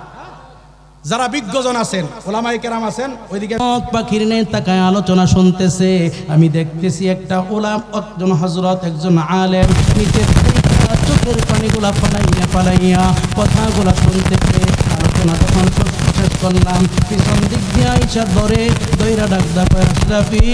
যারা বিজ্ঞজন আছেন, ওলামায়ে কেরাম আছেন, ওইদিকে পাখির নেই তাকায় আলোচনা শুনতেছে। আমি দেখতেছি একটা একজন হযরত, একজন আলেম নিচে চোখের পানিগুলা ফালাইয়া কথাগুলা শুনতেছে। আলোচনা তখন শেষ করলাম, পিছন দিক দিয়ে আইসা দইরা ডাক কয় আশরাফি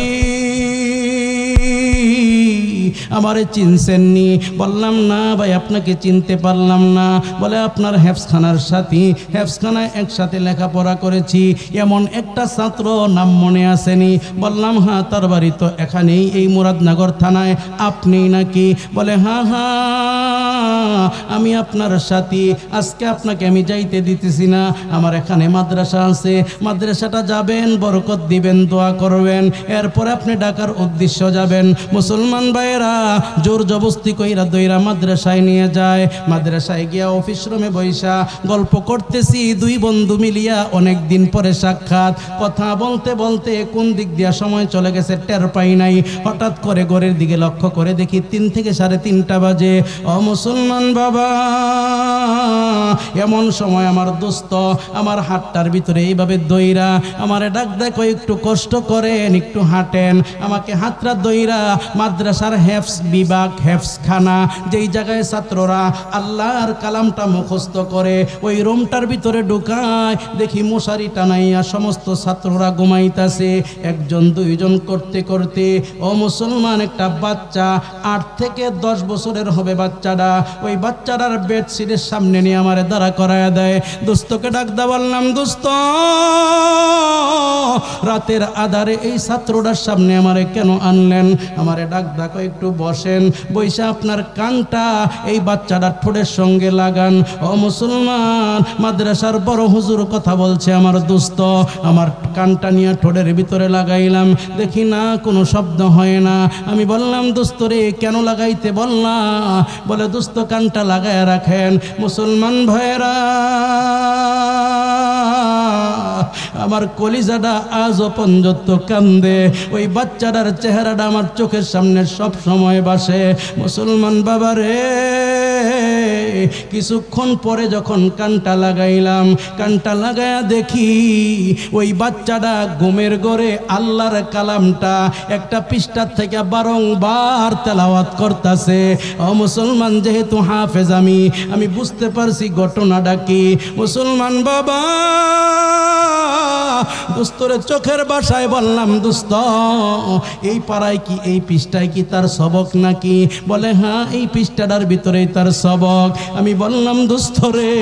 আমারে চিনছেননি? বললাম না ভাই আপনাকে চিনতে পারলাম না। বলে আপনার হেফজখানার সাথী, হেফজখানায় একসাথে লেখাপড়া করেছি, এমন একটা ছাত্র নাম মনে আসেনি? বললাম হ্যাঁ, তার বাড়ি তো এখানেই, এই মুরাদনগর থানায়। আপনি নাকি? বলে হ্যাঁ হ্যাঁ আমি আপনার সাথী, আজকে আপনাকে আমি যাইতে দিতেছি না, আমার এখানে মাদ্রাসা আছে, মাদ্রাসাটা যাবেন, বরকত দিবেন, দোয়া করবেন, এরপরে আপনি ঢাকার উদ্দেশ্য যাবেন। মুসলমান ভাইয়েরা জোর জবস্তি কইরা দইরা মাদ্রাসায় নিয়ে যায়। মাদ্রাসায় গিয়া অফিস রুমে বইসা গল্প করতেছি, দুই বন্ধু মিলিয়া অনেক দিন পরে সাক্ষাৎ। কথা বলতে বলতে কোন দিক দিয়া সময় চলে গেছে টের পাই নাই। হঠাৎ করে ঘরের দিকে লক্ষ্য করে দেখি 3 থেকে 3:30 বাজে। ও মুসলমান বাবা, এমন সময় আমার দোস্ত আমার হাতটার ভিতরে এইভাবে দইরা আমারে ডাক দেয়, একটু কষ্ট করেন, একটু হাঁটেন। আমাকে হাতটা দইরা মাদ্রাসার হেফজ বিভাগ, হেফজখানা, যেই জায়গায় ছাত্ররা আল্লাহর কালামটা মুখস্থ করে, ওই রুমটার ভিতরে ঢুকায়। দেখি মশারি টানাইয়া সমস্ত ছাত্ররা ঘুমাইতেছে। 1 2 জন করতে করতে ও মুসলমান একটা বাচ্চা 8 থেকে 10 বছরের হবে বাচ্চাটা, ওই বাচ্চাটার বেডশিটের সামনে নিয়ে আমারে দাঁড়া করায়া দেয়। দোস্তকে ডাক দা, বললাম দোস্ত রাতের আধারে এই ছাত্রটার সামনে আমারে কেন আনলেন? আমারে ডাক ডাক একটু বসেন, বইসা আপনার কানটা এই বাচ্চাটার ঠোঁটের সঙ্গে লাগান। ও মুসলমান, মাদ্রাসার বড় হুজুর কথা বলছে আমার দোস্ত। আমার কানটা নিয়ে ঠোঁটের ভিতরে লাগাইলাম, দেখি না কোনো শব্দ হয় না। আমি বললাম দোস্ত রে কেন লাগাইতে বললা? বলে দোস্ত কানটা লাগায় রাখেন। মুসলমান ভাইয়েরা, আমার কলিজাটা আজও পর্যন্ত কান্দে। ওই বাচ্চাটার চেহারাটা আমার চোখের সামনে সব সময় বাসে। মুসলমান বাবা রে, কিছুক্ষণ পরে যখন কানটা লাগাইলাম, কানটা লাগায়া দেখি ওই বাচ্চাটা ঘুমের ঘরে আল্লাহর কালামটা একটা পৃষ্ঠার থেকে বারংবার তেলাওয়াত করতেছে। ও মুসলমান, যেহেতু হাফেজ আমি বুঝতে পারছি ঘটনাটা কি। মুসলমান বাবা, দোস্তরে চোখের ভাষায় বললাম, দোস্ত এই পাড়ায় কি, এই পৃষ্ঠায় কি তার সবক নাকি? বলে হ্যাঁ, এই পৃষ্ঠাটার ভিতরেই তার সবক। আমি বললাম, দোস্ত রে,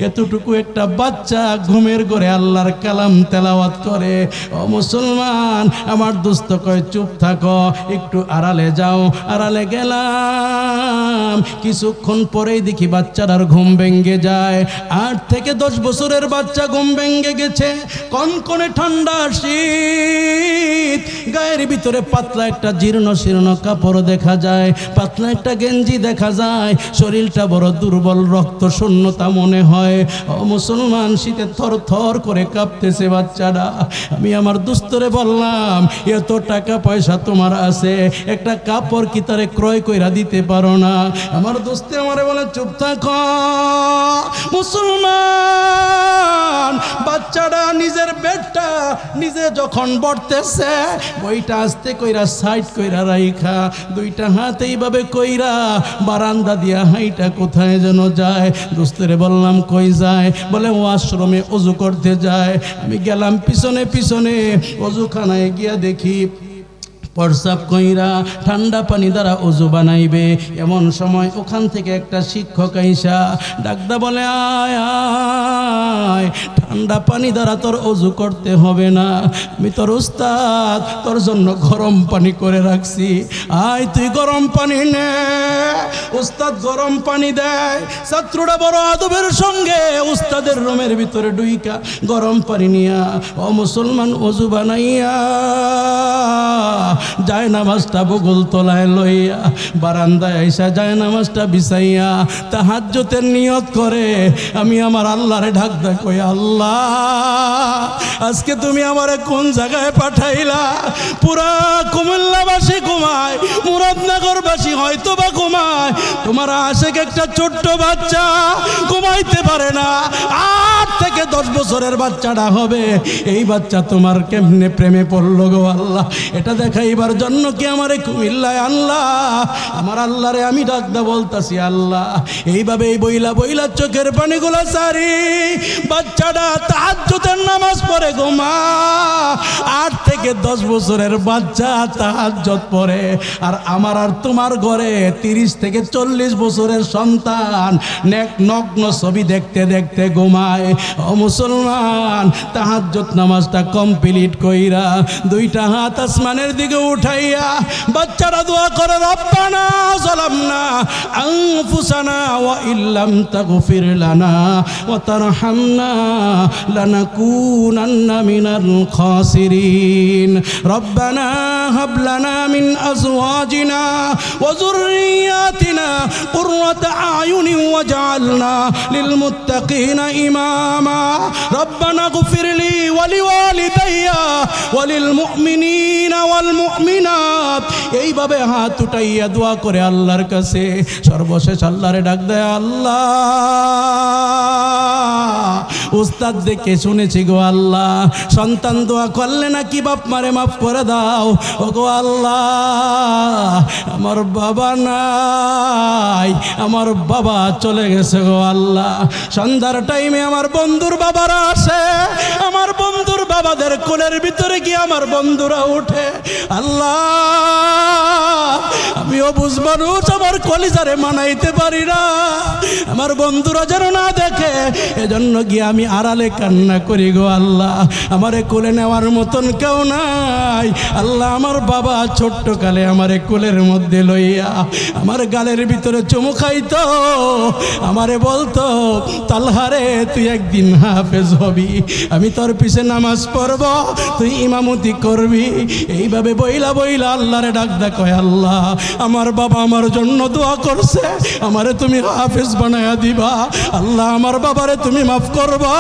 এতটুকু একটা বাচ্চা ঘুমের ঘরে আল্লাহর কালাম তেলাওয়াত করে। ও মুসলমান, আমার দোস্ত কয় চুপ থাকো, একটু আড়ালে যাও। আড়ালে গেলাম, কিছুক্ষণ পরেই দেখি বাচ্চাটার ঘুম ভেঙে যায়। 8 থেকে 10 বছরের বাচ্চা ঘুম ভেঙে গেছে। কনকনে ঠান্ডা শীত, গায়ের ভিতরে পাতলা একটা জীর্ণ শীর্ণ কাপড় দেখা যায়, পাতলা একটা গেঞ্জি দেখা যায়, শরীরটা বড় দুর্বল, রক্ত শূন্যতা মনে হয়। ও মুসলমান, শীতে থর থর করে কাঁপতেছে বাচ্চাটা। আমি আমার দোস্তরে বললাম, এত টাকা পয়সা তোমার আছে, একটা কাপড় কি তারে ক্রয় কইরা দিতে পারো না? আমার দোস্তে আমারে বলে, চুপ থাকো মুসলমান। বাচ্চাটা নিজের বেডটা নিজে যখন বড়তেছে, বইটা আস্তে কইরা সাইড কইরা রাইখা, দুইটা হাত এইভাবে কইরা বারান্দা দিয়া হাইটা কোথায় যেন যায়। দোস্তরে বললাম, কই যায়? বলে ওয়াশরুমে অজু করতে যায়। আমি গেলাম পিছনে পিছনে, অজুখানায় গিয়া দেখি প্রস্রাব কইরা ঠান্ডা পানি দ্বারা অজু বানাইবে। এমন সময় ওখান থেকে একটা শিক্ষক আইসা ডাকদা বলে, আয় আয়, ঠান্ডা পানি দ্বারা তোর অজু করতে হবে না, আমি তোর উস্তাদ, তোর জন্য গরম পানি করে রাখছি, আয় তুই গরম পানি নে। উস্তাদ গরম পানি দেয়। ছাত্রটা বড় আদবের সঙ্গে উস্তাদের রুমের ভিতরে ডুইকা গরম পানি নিয়া, ও মুসলমান, অজু বানাইয়া যায় নামাজটা বগল তলায় লইয়া বারান্দায় আইসা যায় নামাজটা বিছাইয়া তাহাজ্জুদের নিয়ত করে। আমি আমার আল্লাহরে ঢাক দেয়, কই আল্লাহ, আজকে তুমি আমারে কোন জায়গায় পাঠাইলা? পুরা কুমিল্লাবাসী ঘুমায়, মুরাদনগরবাসী হয়তো বা ঘুমায়, তোমার আশেক একটা ছোট্ট বাচ্চা ঘুমাইতে পারে না। 8 থেকে 10 বছরের বাচ্চাটা হবে। এই বাচ্চা তোমার কেমনে প্রেমে পড়লো গো আল্লাহ? এটা দেখাইবার জন্য কি আমারে কুমিল্লায় আনলা? আমার আল্লাহরে আমি ডাকদা বলতাছি, আল্লাহ, এইভাবে এই বইলা বইলা চোখের পানিগুলো সারি বাচ্চাটা তাহাজ্জুদের নামাজ পড়ে ঘুমা। 8 থেকে 10 বছরের বাচ্চা তাহাজ্জুদ পড়ে, আর আমার আর তোমার ঘরে 30 থেকে 40 বছরের সন্তান নগ্ন ছবি দেখতে দেখতে ঘুমায়। ও মুসলমান, তাহাজ্জুদ নামাজটা কমপ্লিট কইরা দুইটা হাত আসমানের দিকে উঠাইয়া বাচ্চারা দোয়া করে, রব্বানা যালামনা আনফুসানা ওয়া ইল্লাম তাগফির লানা ওয়া তারহামনা লানাকুনান্না মিনাল খাসিরিন। রব্বানা হাব লানা মিন আজওয়াজিনা ওয়া যুররিয়াতিনা কুররাতা আয়ুনিন ওয়াজআলনা লিল মুত্তাকিনা ইমামা। রব্বানা গফিরলি ওয়া লিওয়ালিদাইয়া ওয়া লিল মুমিনিনা ওয়াল মুমিনাত। এইভাবে হাত উঠাইয়া দোয়া করে আল্লাহর কাছে সর্বশেষ আল্লাহরে ডাক দেয়, আল্লাহ, উস্তাদ দেখে শুনেছি গো আল্লাহ, সন্তান দোয়া করলে নাকি বাপ মারে মাফ করে দাও। ও গো আল্লাহ, আমার বাবা নাই, আমার বাবা চলে গেছে গো আল্লাহ। সন্ধ্যার টাইমে আমার বন্ধুর বাবারা আসে, আমার বন্ধুর বাবাদের কোলের ভিতরে গিয়ে আমার বন্ধুরা উঠে। আল্লাহ, আমিও বুঝ মানুষ, আমার কলিজারে মানাইতে পারি না, আমার বন্ধুরা যেন না দেখে, এজন্য গিয়ে আমি আড়ালে কান্না করি গো আল্লাহ। আমারে কোলে নেওয়ার মতন কেউ নাই। আল্লাহ, আমার বাবা ছোট্ট কালে আমারে কোলের মধ্যে লইয়া আমার গালের ভিতরে চুমু খাইতো, আমারে বলতো, তালহারে তুই একদিন হাফেজ হবি, আমি তোর পিছে নামাজ পড়ব, তুই ইমামতি করবি। এইভাবে বইলা বইলা আল্লাহরে ডাকদা কয়, আল্লাহ, আমার বাবা আমার জন্য দোয়া করছে, আমারে তুমি হাফেজ বানায়া দিবা। আল্লাহ, আমার বাবারে তুমি মাফ করবা।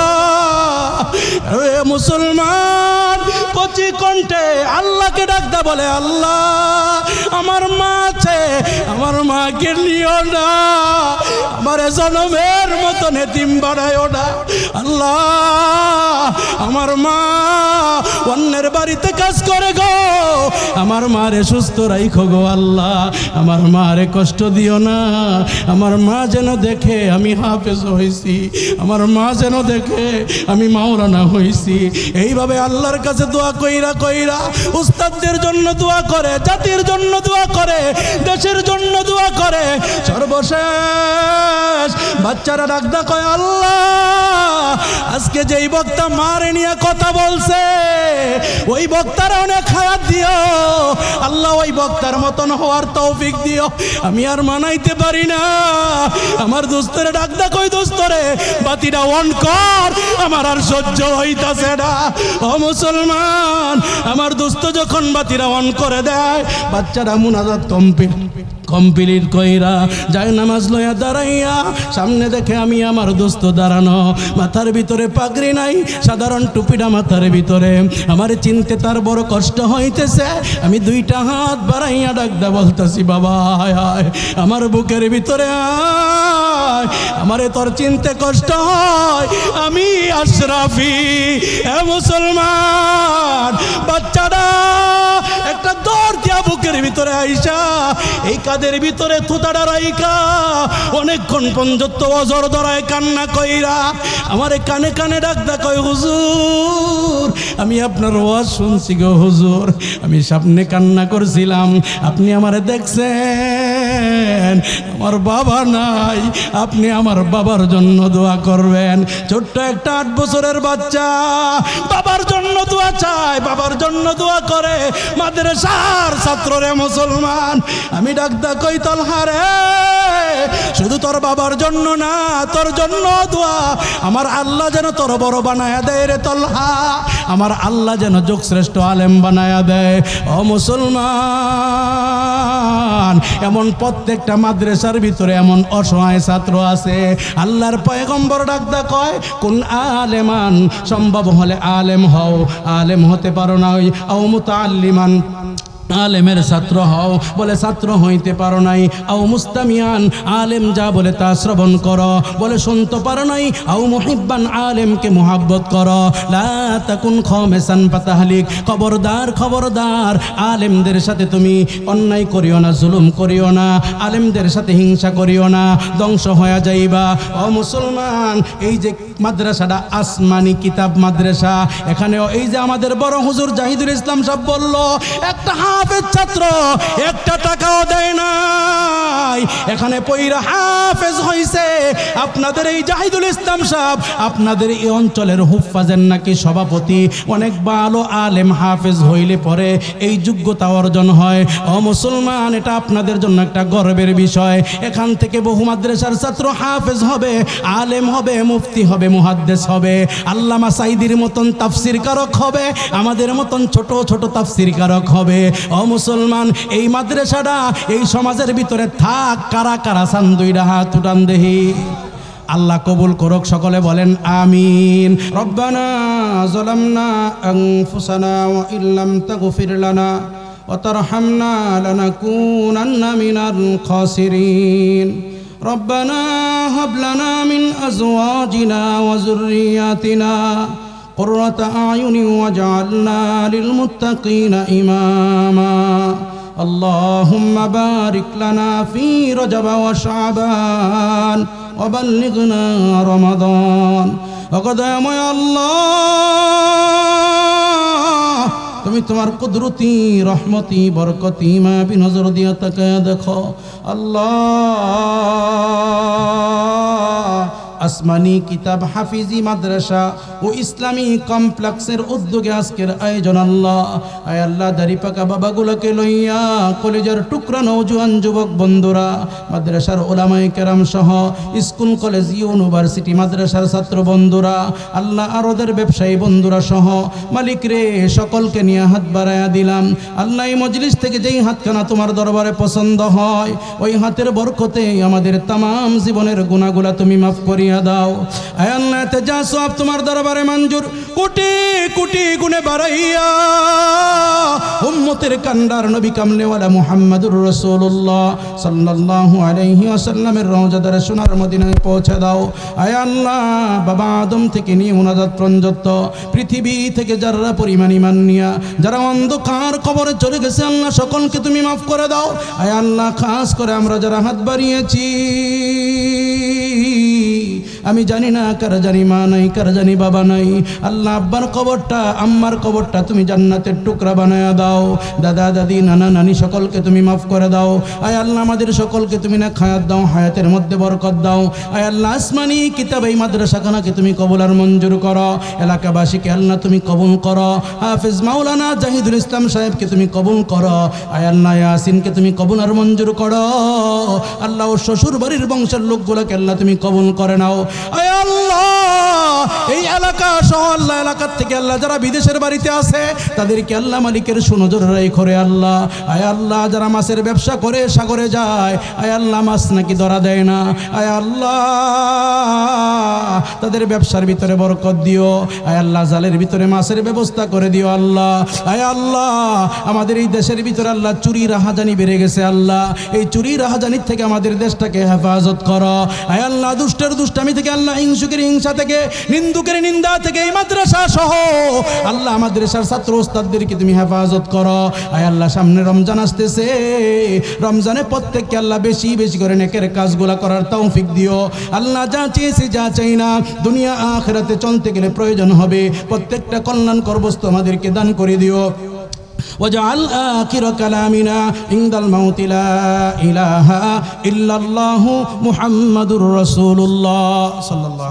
মুসলমান কচি কণ্ঠে আল্লাহকে ডাকদা বলে, আল্লাহ, আমার মা আছে, আমার মাকে নিও না, আমার আমারে জনমের মতো এতিম বানায়ো না আল্লাহ। আমার মা অন্যের বাড়িতে কাজ করে গো, আমার মারে সুস্থ রাখো গো আল্লাহ। আমার মারে কষ্ট দিও না। আমার মা যেন দেখে আমি হাফেজ হয়েছি, আমার মা যেন দেখে আমি মাওলানা হয়েছি। এইভাবে আল্লাহর কাছে দোয়া কইরা কইরা উস্তাদদের জন্য দোয়া করে, জাতির জন্য দোয়া করে, দেশের জন্য দোয়া করে। সর্বশেষ বাচ্চারা ডাকদা কয় আল্লাহ আজকে যেই বক্তা মারে নিয়ে কথা বলছে ওই বক্তারা অনেক হায়াত দিও আল্লাহ, ওই বক্তার মতন হওয়ার তৌফিক দিও। আমি আর মানাইতে পারি না। আমার দোস্তরে ডাকদা কই দোস্তরে বাতিটা অন কর, আমার আর সহ্য হইতাছে না। ও মুসলমান, আমার দোস্ত যখন বাতিটা অন করে দেয় বাচ্চারা মুনাজাত কমপ্লিট কইরা যায় নামাজ লইয়া দাঁড়াইয়া সামনে দেখে আমি আমার দোস্ত দাঁড়ানো, মাথার ভিতরে পাগড়ি নাই, সাধারণ টুপিটা মাথার ভিতরে। আমার চিনতে তার বড় কষ্ট হইতেছে। আমি দুইটা হাত বাড়াইয়া ডাকদা বলতাছি বাবা আয় আয় আমার বুকের ভিতরে আয়, আমারে তোর চিনতে কষ্ট হয়, আমি আশরাফি। এ মুসলমান, বাচ্চাটা একটা দৌড় দিয়া বুকের ভিতরে আইসা এই কাদের ভিতরে থুতাটা রাইকা অনেকক্ষণ পর্যন্ত অজর ধরায় কান্না কইরা আমারে কানে কানে ডাকদা কয় হুজুর আমি আপনার ওয়াজ শুনছি গো হুজুর, আমি সামনে কান্না করছিলাম, আপনি আমারে দেখছেন, আমার বাবা নাই, আপনি আমার বাবার জন্য দোয়া করবেন। ছোট্ট একটা 8 বছরের বাচ্চা বাবার জন্য দোয়া চায়, বাবার জন্য দোয়া করে, মাদ্রাসার ছাত্র রে মুসলমান। আমি ডাকদা কই তলহা রে শুধু তোর বাবার জন্য না তোর জন্য দোয়া, আমার আল্লাহ যেন তোর বড় বানায়া দেয় রে তলহা, আমার আল্লাহ যেন যোগশ্রেষ্ঠ আলেম বানায়া দেয়। ও মুসলমান, এমন প্রত্যেকটা মাদ্রাসার ভিতরে এমন অসহায় ছাত্র আছে। আল্লাহর পয়গম্বর ডাকদা কয় কোন আলেমান, সম্ভব হলে আলেম হও, আলেম হতে পারো না ওই আও মুতাআল্লিমান, আলেমের ছাত্র হও, বলে ছাত্র হইতে পারো নাই, আও মুস্তামিয়ান, আলেম যা বলে তা শ্রবণ করো, বলে শুনতে পারো নাই, আও মুহিব্বান, আলেমকে মুহাব্বত করো, লা তাকুন খামেসান ফাতাহলিক, খবরদার খবরদার আলেমদের সাথে তুমি অন্যায় করিও না, জুলুম করিও না, আলেমদের সাথে হিংসা করিও না, ধ্বংস হয়ে যাইবা। ও মুসলমান, এই যে মাদ্রাসাটা আসমানি কিতাব মাদ্রাসা, এখানেও এই যে আমাদের বড় হুজুর জাহিদুল ইসলাম সাহেব বলল একটা হাফেজ ছাত্র একটা টাকাও দেয় নাই, এখানে পয়রা হাফেজ হইছে। আপনাদের এই জাহিদুল ইসলাম সাহেব আপনাদের এই অঞ্চলের হুফাজের নাকি সভাপতি, অনেক ভালো আলেম হাফেজ হইলে পরে এই যোগ্যতা অর্জন হয়। ও মুসলমান, এটা আপনাদের জন্য একটা গর্বের বিষয়। এখান থেকে বহু মাদ্রাসার ছাত্র হাফেজ হবে, আলেম হবে, মুফতি হবে, মুহাদ্দিস হবে, আল্লামা সাইদির মতন তাফসির কারক হবে, আমাদের মতন ছোট ছোট তাফসির কারক হবে। ও মুসলমান, এই মাদ্রাসাটা এই সমাজের ভিতরে থাক, কারা কারা চান দুইটা হাত উঠান দেহি। আল্লাহ কবুল করুক, সকলে বলেন আমিন। রব্বানা যালামনা আনফুসানা ওয়া ইল্লাম তাগফির লানা ওয়া তারহামনা লানাকুনান্না মিনাল খাসিরিন। রব্বানা হাব লানা মিন আজওয়াজিনা ওয়া যুররিয়াতিনা কুররাতা আয়ুনিন ওয়াজআলনা লিল মুত্তাকিনা ইমামা। আল্লাহুম্মা বারিক লানা ফি রজব ওয়া শাবান ওয়া বাল্লিগনা রমাদান। ওগদময় আল্লাহ, তুমি তোমার কুদরতি রহমতি বরকতি মায়াবী নজর দিয়া তাকায়া দেখো আল্লাহ। আসমানি কিতাব হাফিজি মাদ্রাসা ও ইসলামী কমপ্লেক্সের উদ্যোগে আজকের আয়োজন আল্লাহ। আয় আল্লাহ, দাড়ি পাকা বাবাগুলোকে লইয়া কলেজের টুকরা নওজোয়ান যুবক বন্ধুরা, মাদ্রাসার ওলামায়ে কেরাম সহ স্কুল কলেজ ইউনিভার্সিটি মাদ্রাসার ছাত্র বন্ধুরা, আল্লাহ আরদের ব্যবসায়ী বন্ধুরা সহ মালিক রে সকলকে নিয়ে হাত বাড়াইয়া দিলাম। আল্লাহ এই মজলিস থেকে যেই হাতখানা তোমার দরবারে পছন্দ হয় ওই হাতের বরকতে আমাদের তামাম জীবনের গুনাহগুলা তুমি মাফ করি বাড়িয়ে দাও। আয় আল্লাহ এতে যা সওয়াব তোমার দরবারে মঞ্জুর, কোটি কোটি গুণে বাড়াইয়া উম্মতের কান্ডার নবী কামলেওয়ালা মুহাম্মাদুর রাসূলুল্লাহ সাল্লাল্লাহু আলাইহি ওয়াসাল্লামের রওজাদারে সোনার মদিনায় পৌঁছে দাও। আয় আল্লাহ বাবা আদম থেকে নিয়ে মুনাজাত পর্যন্ত পৃথিবী থেকে যারা পরিমাণ ঈমান নিয়া যারা অন্ধকার কবরে চলে গেছে আল্লাহ সকলকে তুমি মাফ করে দাও। আয় আল্লাহ খাস করে আমরা যারা হাত বাড়িয়েছি, আমি জানি না কার জানি মা নাই, কার জানি বাবা নাই, আল্লাহ আব্বার কবরটা আম্মার কবরটা তুমি জান্নাতের টুকরা বানায়া দাও। দাদা দাদি নানা নানি সকলকে তুমি মাফ করে দাও। আয় আল্লাহ আমাদের সকলকে তুমি না খায়াত দাও, হায়াতের মধ্যে বরকত দাও। আয় আল্লাহ আসমানি কিতাব এই মাদ্রাসাখানাকে তুমি কবুল আর মঞ্জুর করো। এলাকাবাসীকে আল্লাহ তুমি কবুল করো। হাফেজ মাওলানা জাহিদুল ইসলাম সাহেবকে তুমি কবুল করো। আয় আল্লাহ ইয়াসিনকে তুমি কবুল আর মঞ্জুর করো। আল্লাহ ও শ্বশুর বাড়ির বংশের লোকগুলোকে আল্লাহ তুমি কবুল করে নাও। আয় আল্লাহ এই এলাকা সহ আল্লাহ এলাকার থেকে আল্লাহ যারা বিদেশের বাড়িতে আছে তাদেরকে আল্লাহ মালিকের সুনজর রাই করে আল্লাহ। আয় আল্লাহ যারা মাছের ব্যবসা করে সাগরে যায়, আয় আল্লাহ মাছ নাকি ধরা দেয় না, আয় আল্লাহ তাদের ব্যবসার ভিতরে বরকত দিও। আয় আল্লাহ জালের ভিতরে মাছের ব্যবস্থা করে দিও আল্লাহ। আয় আল্লাহ আমাদের এই দেশের ভিতরে আল্লাহ চুরি রাহাজানি বেড়ে গেছে আল্লাহ, এই চুরি রাহাজানির থেকে আমাদের দেশটাকে হেফাজত করো। আয় আল্লাহ দুষ্টের দুষ্টামি থেকে আল্লাহ হিংসুকের হিংসা থেকে নিন্দুকের নিন্দা থেকে এই মাদ্রাসা সহ আল্লাহ মাদ্রাসার ছাত্র ওস্তাদদেরকে তুমি হেফাজত করো। আয় আল্লাহ সামনে রমজান আসতেছে, রমজানে প্রত্যেককে আল্লাহ বেশি বেশি করে নেকের কাজগুলা করার তৌফিক দিও আল্লাহ। যা চেয়েছি যা চাই না দুনিয়া আখিরাতে চলতে গেলে প্রয়োজন হবে প্রত্যেকটা কল্যাণকর বস্তু আমাদেরকে দান করে দিও। ওয়াজআল আখির কালামিনা ইনদাল মাউত লা ইলাহা ইল্লাল্লাহু মুহাম্মাদুর রাসূলুল্লাহ সাল্লাল্লাহু